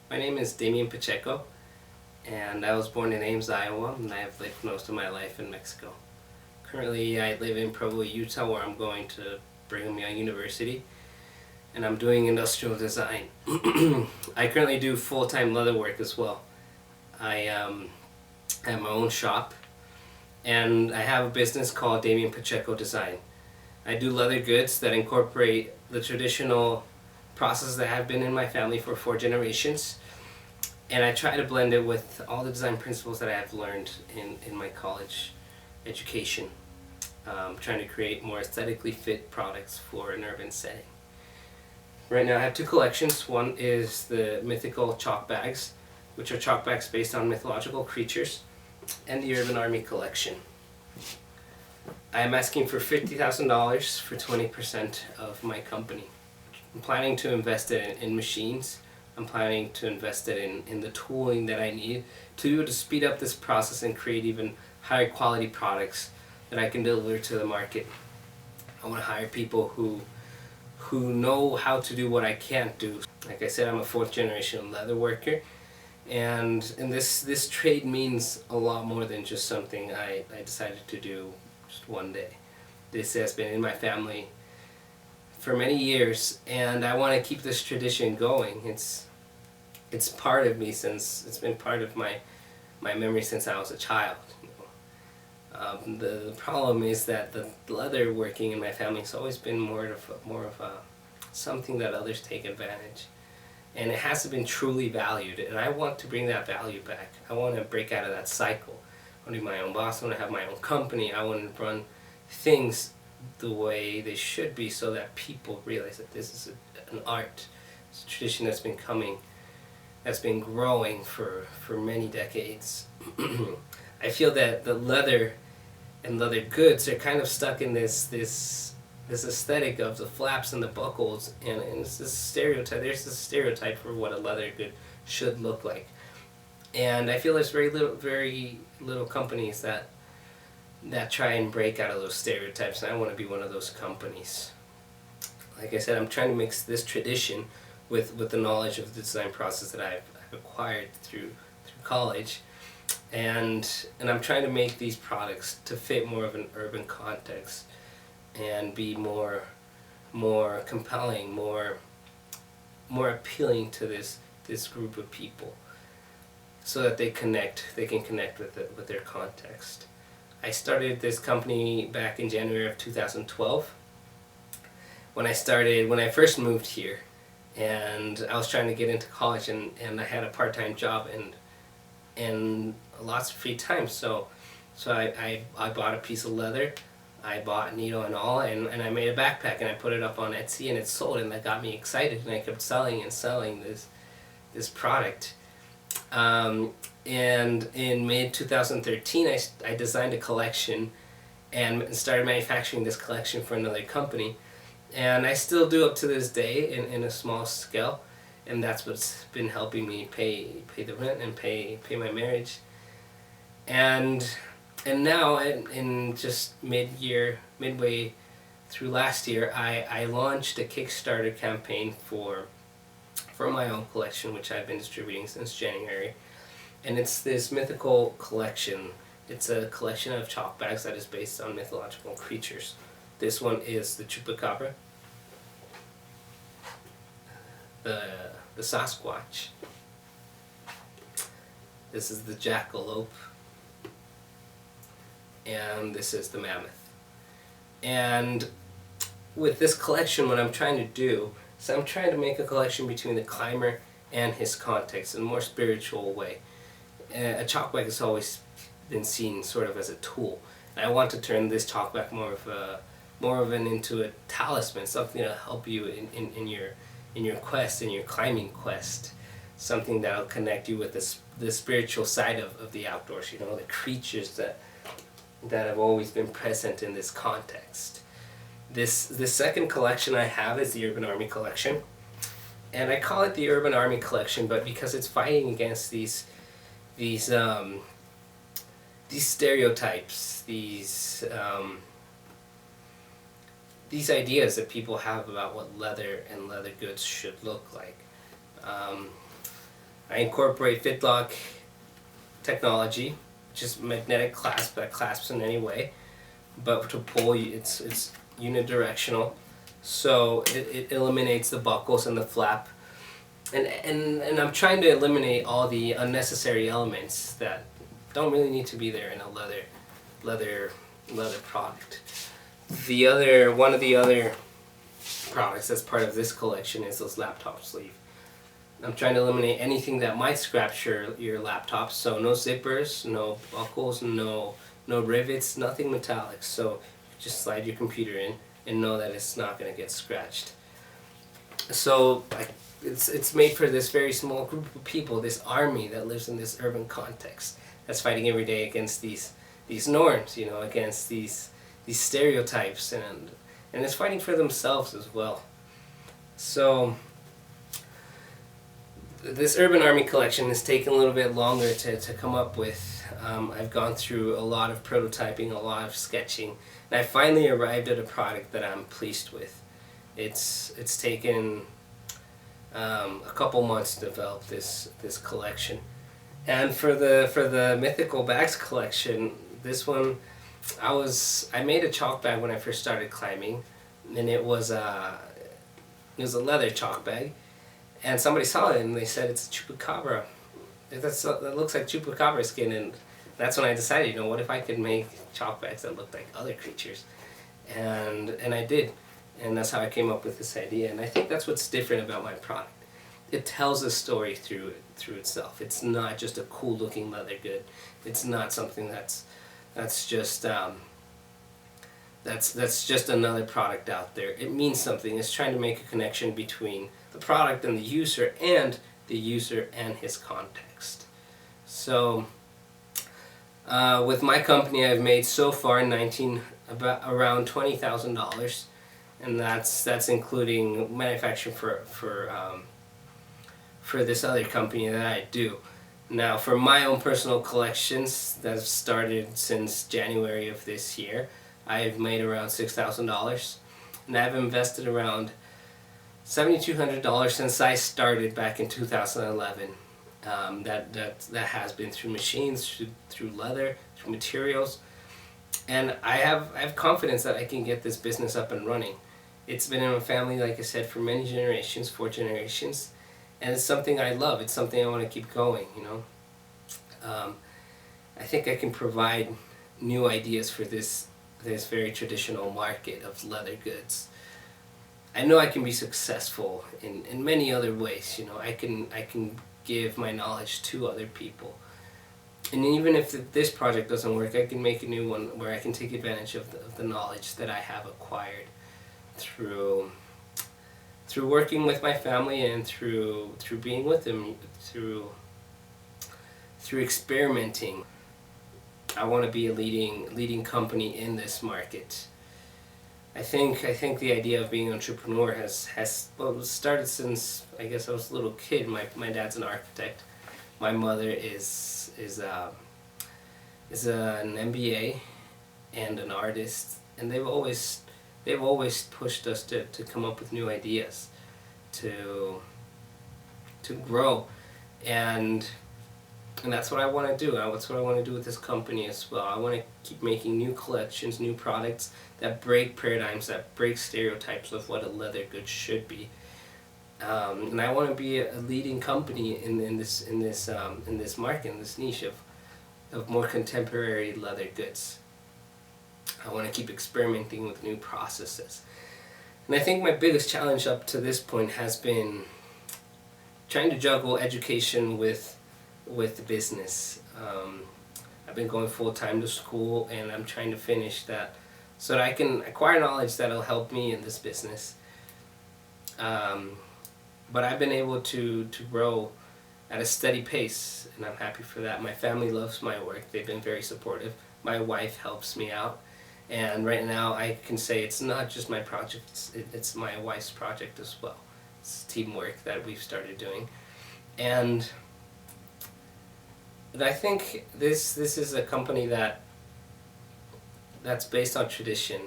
My name is Damian Pacheco, and I was born in Ames, Iowa, and I have lived most of my life in Mexico. Currently, I live in Provo, Utah, where I'm going to Brigham Young University, and I'm doing industrial design. I currently do full-time leather work as well. I have my own shop, and I have a business called Damian Pacheco Design. I do leather goods that incorporate the traditional processes that have been in my family for 4 generations, and I try to blend it with all the design principles that I have learned in my college education, trying to create more aesthetically fit products for an urban setting. Right now I have 2 collections. One is the mythical chalk bags, which are chalk bags based on mythological creatures, and the Urban Army collection. I am asking for $50,000 for 20% of my company. I'm planning to invest it in machines. I'm planning to invest it in the tooling that I need to be able to speed up this process and create even higher quality products that I can deliver to the market. I want to hire people who know how to do what I can't do. Like I said, I'm a 4th-generation leather worker, and this trade means a lot more than just something I decided to do just one day. This has been in my family for many years, and I want to keep this tradition going. It's part of me, since it's been part of my memory since I was a child. The problem is that the leather working in my family has always been more of a something that others take advantage, and it hasn't been truly valued. And I want to bring that value back. I want to break out of that cycle. I want to be my own boss. I want to have my own company. I want to run things the way they should be, so that people realize that this is an art. It's a tradition that's been growing for many decades. I feel that the leather and leather goods are kind of stuck in this aesthetic of the flaps and the buckles, and it's this stereotype. There's this stereotype for what a leather good should look like, and I feel there's very little companies that try and break out of those stereotypes, and I want to be one of those companies. Like I said, I'm trying to mix this tradition with the knowledge of the design process that I've acquired through college, and I'm trying to make these products to fit more of an urban context and be more compelling, more appealing to this group of people, so that they can connect with their context. I started this company back in January of 2012 when I first moved here, and I was trying to get into college, and I had a part-time job and lots of free time, so I bought a piece of leather, I bought needle and all, and I made a backpack, and I put it up on Etsy, and it sold, and that got me excited, and I kept selling this product. And in mid-2013, I designed a collection and started manufacturing this collection for another company. And I still do up to this day in a small scale. And that's what's been helping me pay the rent and pay my marriage. And now, in just midway through last year, I launched a Kickstarter campaign for my own collection, which I've been distributing since January. And it's this mythical collection. It's a collection of chalk bags that is based on mythological creatures. This one is the chupacabra, the Sasquatch. This is the jackalope, and this is the mammoth. And with this collection, what I'm trying to do is I'm trying to make a collection between the climber and his context in a more spiritual way. A chalk bag has always been seen sort of as a tool, and I want to turn this chalk bag more of an into a talisman, something to help you in your quest, in your climbing quest, something that'll connect you with the spiritual side of the outdoors. You know, the creatures that have always been present in this context. The second collection I have is the Urban Army collection, and I call it the Urban Army collection, but because it's fighting against these stereotypes, these ideas that people have about what leather and leather goods should look like. I incorporate fitlock technology, just magnetic clasp that clasps in any way, but to pull it's unidirectional, so it eliminates the buckles and the flap, and I'm trying to eliminate all the unnecessary elements that don't really need to be there in a leather product. One of the other products that's part of this collection is those laptop sleeve. I'm trying to eliminate anything that might scratch your laptop, so no zippers, no buckles, no rivets, nothing metallic. So just slide your computer in and know that it's not going to get scratched. So it's made for this very small group of people, this army that lives in this urban context, that's fighting every day against these norms, against these stereotypes, and it's fighting for themselves as well. So this Urban Army collection has taken a little bit longer to come up with. I've gone through a lot of prototyping, a lot of sketching, and I finally arrived at a product that I'm pleased with. It's taken a couple months to develop this collection. And for the Mythical Bags collection, this one, I made a chalk bag when I first started climbing, and it was a leather chalk bag, and somebody saw it and they said it's a chupacabra. That looks like chupacabra skin, and that's when I decided, what if I could make chalk bags that looked like other creatures, and I did, and that's how I came up with this idea. And I think that's what's different about my product. It tells a story through itself. It's not just a cool looking leather good. It's not something that's just that's just another product out there. It means something. It's trying to make a connection between the product and the user and his context. So with my company, I've made so far around $20,000, and that's including manufacturing for this other company that I do. Now, for my own personal collections that have started since January of this year, I've made around $6,000, and I've invested around $7,200 since I started back in 2011. That has been through machines, through leather, through materials, and I have confidence that I can get this business up and running. It's been in my family, like I said, for many generations, 4 generations. And it's something I love. It's something I want to keep going, I think I can provide new ideas for this very traditional market of leather goods. I know I can be successful in many other ways. I can give my knowledge to other people. And even if this project doesn't work, I can make a new one where I can take advantage of the knowledge that I have acquired through working with my family and through being with them, through experimenting. I want to be a leading company in this market. I think the idea of being an entrepreneur has started since, I guess, I was a little kid. My dad's an architect. My mother is an MBA and an artist, and they've always pushed us to come up with new ideas, to grow, and that's what I want to do. That's what I want to do with this company as well. I want to keep making new collections, new products that break paradigms, that break stereotypes of what a leather good should be. And I want to be a leading company in this market, in this niche of more contemporary leather goods. I want to keep experimenting with new processes. And I think my biggest challenge up to this point has been trying to juggle education with the business. I've been going full-time to school, and I'm trying to finish that so that I can acquire knowledge that'll help me in this business. But I've been able to grow at a steady pace, and I'm happy for that. My family loves my work. They've been very supportive. My wife helps me out. And right now I can say it's not just my project, it's my wife's project as well. It's teamwork that we've started doing. And I think this is a company that's based on tradition.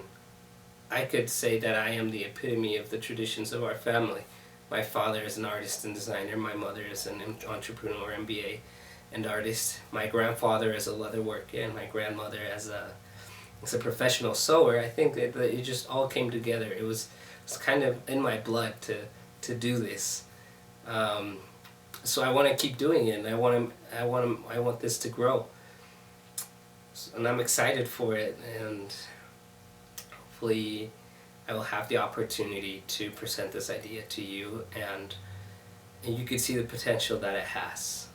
I could say that I am the epitome of the traditions of our family. My father is an artist and designer. My mother is an entrepreneur, MBA, and artist. My grandfather is a leather worker, and my grandmother as a professional sewer. I think that it just all came together. It's kind of in my blood to do this. So I want to keep doing it, and I want this to grow. And I'm excited for it, and hopefully I will have the opportunity to present this idea to you, and you could see the potential that it has.